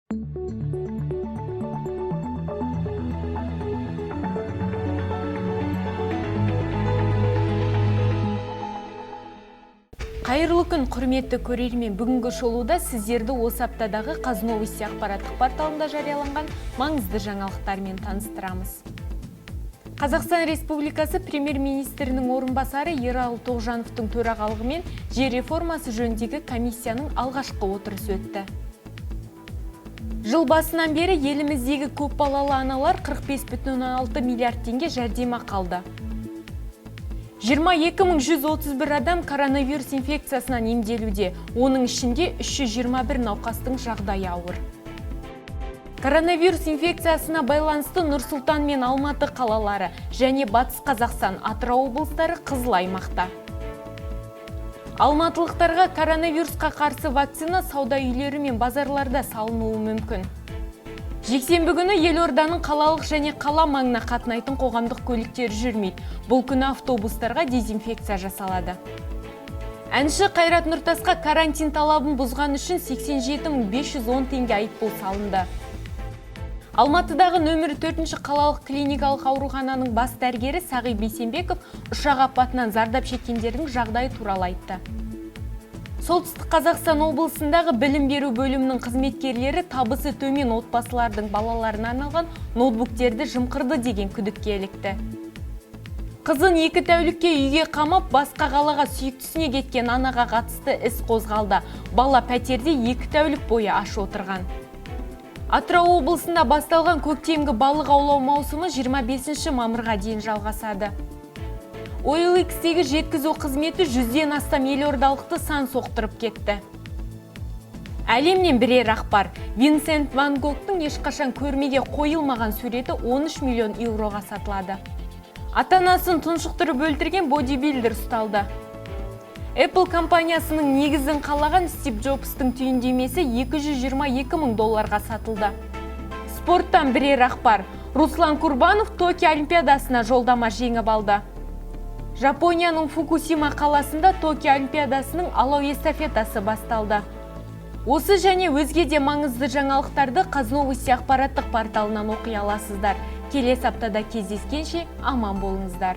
Қайырлы күн, құрметті көрермен. Бүгінгі шолуда сіздерді осы аптадағы Қаз Новости ақпараттық порталында жарияланған маңызды жаңалықтармен таныстырамыз. Қазақстан Республикасы премьер-министрінің орынбасары Ералы Тоғжановтың төрағалығымен жер реформасы жөніндегі комиссияның алғашқы отырысы өтті. Жыл басынан бері еліміздегі көпбалалы аналар 45,6 миллиард теңге жәрдемақы алды. 22.131 адам коронавирус инфекциясынан емделуде, оның ішінде 321 науқастың жағдайы ауыр. Коронавирус инфекциясына байланысты Нұр-Сұлтан мен Алматы қалалары және Батыс Қазақстан, Атырау облыстары қызыл аймақта. Алматылықтарға коронавирусқа қарсы вакцина сауда үйлері мен базарларда салынуы мүмкін. Жексенбі күні елорданың қалалық және қала маңына қатынайтын қоғамдық көліктер жүрмейді. Бұл күні автобустарға дезинфекция жасалады. Әнші Қайрат Нұртасқа карантин талабын бұзған үшін 87.510 теңге айыппұл салынды. Алматыдағы нөмірі 4-ші қалалық клиникалық аурухананың бас дәрігері Сағи Бейсенбеков ұшақ апатынан зардап шеккендердің жағдайы туралы айтты. Солтүстік Қазақстан облысындағы білім беру бөлімінің қызметкерлері табысы төмен отбасылардың балаларына арналған ноутбуктерді жымқырды деген күдікке ілікті. Қызын 2 тәулікке үйге қамап, басқа қалаға сүйіктісіне кеткен анаға қатысты іс қозғалды. Бала пәтерде 2 тәулік бойы аш отырған. Атырау облысында басталған көктемгі балық аулау маусымы 25 мамырға дейін жалғасады. OLX-тегі жеткізу қызметі 100-ден астам елордалықты сан соқтырып кетті. Әлемнен бірер ақпар. Винсент Ван Гогтың ешқашан көрмеге қойылмаған суреті 13 миллион еуроға сатылады. Ата-анасын тұншықтырып өлтірген бодибилдер ұсталды. Apple компаниясының негізін қалаған Стив Джобстың түйіндемесі $222,000 сатылды. Спорттан бірер ақпар. Руслан Курбанов Токио Олимпиадасына жолдама жеңіп алды. Жапонияның Фукусима қаласында Токио Олимпиадасының алау эстафетасы басталды. Осы және өзге де маңызды жаңалықтарды Қаз Новости ақпараттық порталынан оқи аласыздар. Келесі аптада кездескенше аман болыңыздар.